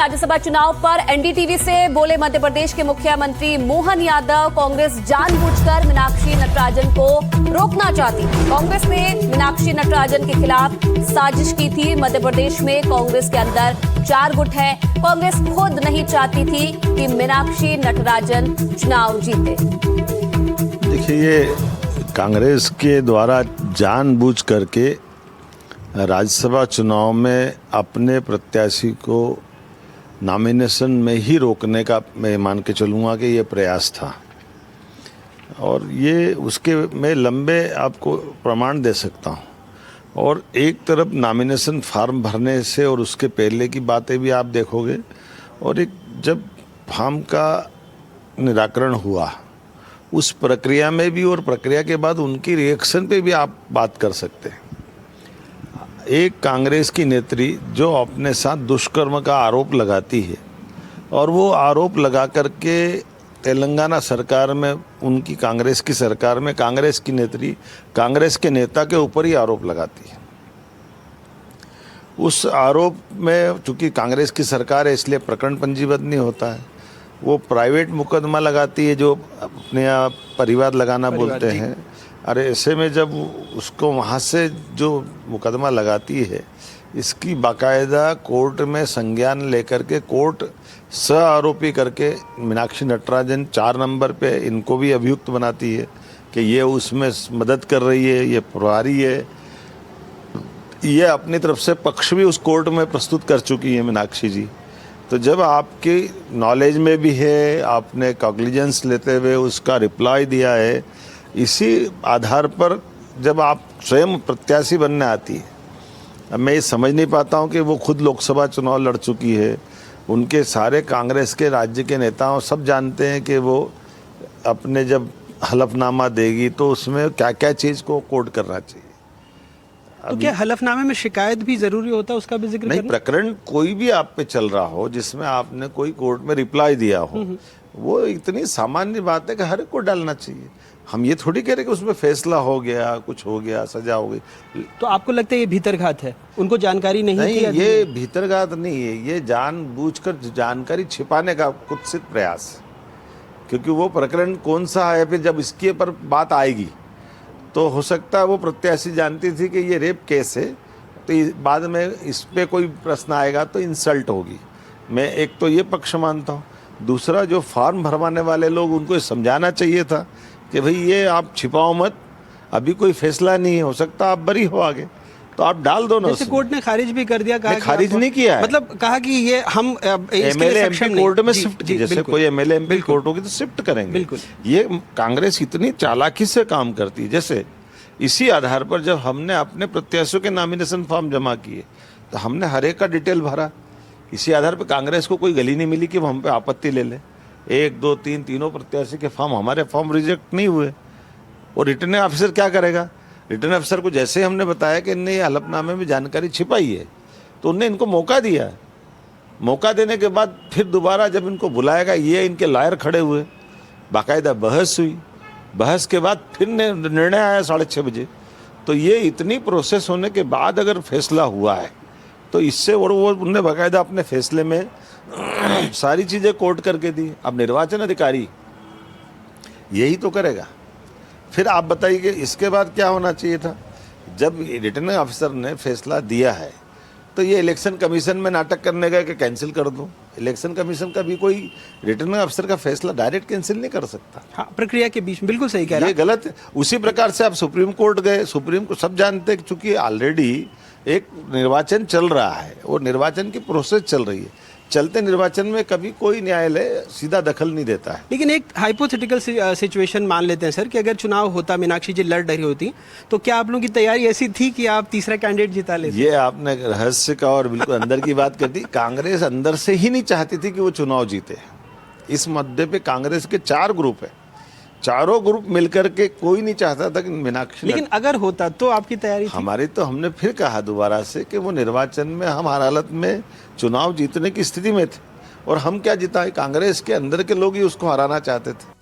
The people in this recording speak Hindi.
राज्यसभा चुनाव पर एनडीटीवी से बोले मध्य प्रदेश के मुख्यमंत्री मोहन यादव। कांग्रेस जानबूझकर मीनाक्षी नटराजन को रोकना चाहती थी। कांग्रेस ने मीनाक्षी नटराजन के खिलाफ साजिश की थी। मध्य प्रदेश में कांग्रेस के अंदर 4 गुट है। कांग्रेस खुद नहीं चाहती थी कि मीनाक्षी नटराजन चुनाव जीते। देखिए, ये कांग्रेस के द्वारा जानबूझ करके राज्यसभा चुनाव में अपने प्रत्याशी को नॉमिनेशन में ही रोकने का मैं मान के चलूँगा कि ये प्रयास था। और ये उसके मैं लंबे आपको प्रमाण दे सकता हूँ। और एक तरफ नॉमिनेशन फार्म भरने से और उसके पहले की बातें भी आप देखोगे, और एक जब फार्म का निराकरण हुआ उस प्रक्रिया में भी और प्रक्रिया के बाद उनकी रिएक्शन पे भी आप बात कर सकते हैं। एक कांग्रेस की नेत्री जो अपने साथ दुष्कर्म का आरोप लगाती है और वो आरोप लगा करके तेलंगाना सरकार में, उनकी कांग्रेस की सरकार में कांग्रेस की नेत्री कांग्रेस के नेता के ऊपर ही आरोप लगाती है। उस आरोप में चूंकि कांग्रेस की सरकार है इसलिए प्रकरण पंजीबद्ध नहीं होता है। वो प्राइवेट मुकदमा लगाती है जो अपने आप परिवार लगाना बोलते हैं। अरे ऐसे में जब उसको वहाँ से जो मुकदमा लगाती है, इसकी बाकायदा कोर्ट में संज्ञान लेकर के कोर्ट सह आरोपी करके मीनाक्षी नटराजन 4 नंबर पे इनको भी अभियुक्त बनाती है कि ये उसमें मदद कर रही है, ये प्रभारी है। ये अपनी तरफ से पक्ष भी उस कोर्ट में प्रस्तुत कर चुकी है मीनाक्षी जी। तो जब आपकी नॉलेज में भी है, आपने कॉग्निजेंस लेते हुए उसका रिप्लाई दिया है, इसी आधार पर जब आप स्वयं प्रत्याशी बनने आती है, अब मैं ये समझ नहीं पाता हूँ कि वो खुद लोकसभा चुनाव लड़ चुकी है। उनके सारे कांग्रेस के राज्य के नेताओं सब जानते हैं कि वो अपने जब हलफनामा देगी तो उसमें क्या क्या चीज़ को कोट करना चाहिए। तो क्या हलफनामे में शिकायत भी जरूरी होता है, उसका भी जिक्र नहीं? प्रकरण कोई भी आप पे चल रहा हो जिसमें आपने कोई कोर्ट में रिप्लाई दिया हो, वो इतनी सामान्य बात है कि हर एक को डालना चाहिए। हम ये थोड़ी कह रहे कि उसमें फैसला हो गया, कुछ हो गया, सजा हो गई। तो आपको लगता है ये भीतरघात है, उनको जानकारी नहीं नहीं, थी? ये भीतरघात नहीं है, ये जानबूझकर जानकारी छिपाने का कुत्सित प्रयास। क्योंकि वो प्रकरण कौन सा है, फिर जब इसके पर बात आएगी तो हो सकता है वो प्रत्याशी जानती थी कि ये रेप केस है, तो बाद में इस पे कोई प्रश्न आएगा तो इंसल्ट होगी। मैं एक तो ये पक्ष मानता हूँ। दूसरा, जो फॉर्म भरवाने वाले लोग, उनको समझाना चाहिए था कि भाई ये आप छिपाओ मत, अभी कोई फैसला नहीं है, हो सकता आप बरी हो आगे, तो आप डाल दो ना। जैसे कोर्ट ने खारिज भी कर दिया, कहा खारिज नहीं किया है, मतलब कहा कि ये हम एमएलए एमपी कोर्ट में शिफ्ट, जैसे कोई एमएलए एमपी कोर्ट होगी तो शिफ्ट करेंगे। बिल्कुल। ये कांग्रेस इतनी चालाकी से काम करती है। जैसे इसी आधार पर जब हमने अपने प्रत्याशियों के नॉमिनेशन फॉर्म जमा किए तो हमने हर एक का डिटेल भरा। इसी आधार पर कांग्रेस को कोई गली नहीं मिली कि वो हम पे आपत्ति ले ले। 1 2 3 तीनों प्रत्याशी के फॉर्म, हमारे फॉर्म रिजेक्ट नहीं हुए। और रिटर्निंग ऑफिसर क्या करेगा? रिटर्निंग ऑफिसर को जैसे हमने बताया कि इनने ये हलफनामे में जानकारी छिपाई है तो उनने इनको मौका दिया। मौका देने के बाद फिर दोबारा जब इनको बुलाएगा, ये इनके लॉयर खड़े हुए, बाकायदा बहस हुई। बहस के बाद फिर निर्णय आया 6:30 बजे। तो ये इतनी प्रोसेस होने के बाद अगर फैसला हुआ है तो इससे, और वो उनने बाकायदा अपने फैसले में सारी चीज़ें कोट करके दी। अब निर्वाचन अधिकारी यही तो करेगा। फिर आप बताइए कि इसके बाद क्या होना चाहिए था? जब रिटर्निंग ऑफिसर ने फैसला दिया है तो ये इलेक्शन कमीशन में नाटक करने गए कि कैंसिल कर दो। इलेक्शन कमीशन का भी कोई रिटर्निंग ऑफिसर का फैसला डायरेक्ट कैंसिल नहीं कर सकता। हाँ, प्रक्रिया के बीच में बिल्कुल सही कह रहे हैं। ये गलत है। उसी प्रकार से आप सुप्रीम कोर्ट गए, सुप्रीम कोर्ट सब जानते हैं चूंकि ऑलरेडी एक निर्वाचन चल रहा है और निर्वाचन की प्रोसेस चल रही है। चलते निर्वाचन में कभी कोई न्यायालय सीधा दखल नहीं देता है। लेकिन एक हाइपोथेटिकल सिचुएशन मान लेते हैं सर कि अगर चुनाव होता, मीनाक्षी जी लड़ रही होती, तो क्या आप लोगों की तैयारी ऐसी थी कि आप तीसरा कैंडिडेट जिता लेते? ये आपने रहस्य का और बिल्कुल अंदर की बात कर दी। कांग्रेस अंदर से ही नहीं चाहती थी कि वो चुनाव जीते। इस मुद्दे पे कांग्रेस के 4 ग्रुप है, चारों ग्रुप मिलकर के कोई नहीं चाहता था कि मीनाक्षी। लेकिन अगर होता तो आपकी तैयारी थी? हमारी तो, हमने फिर कहा दोबारा से कि वो निर्वाचन में हम हर हालत में चुनाव जीतने की स्थिति में थे। और हम क्या जिताए? कांग्रेस के अंदर के लोग ही उसको हराना चाहते थे।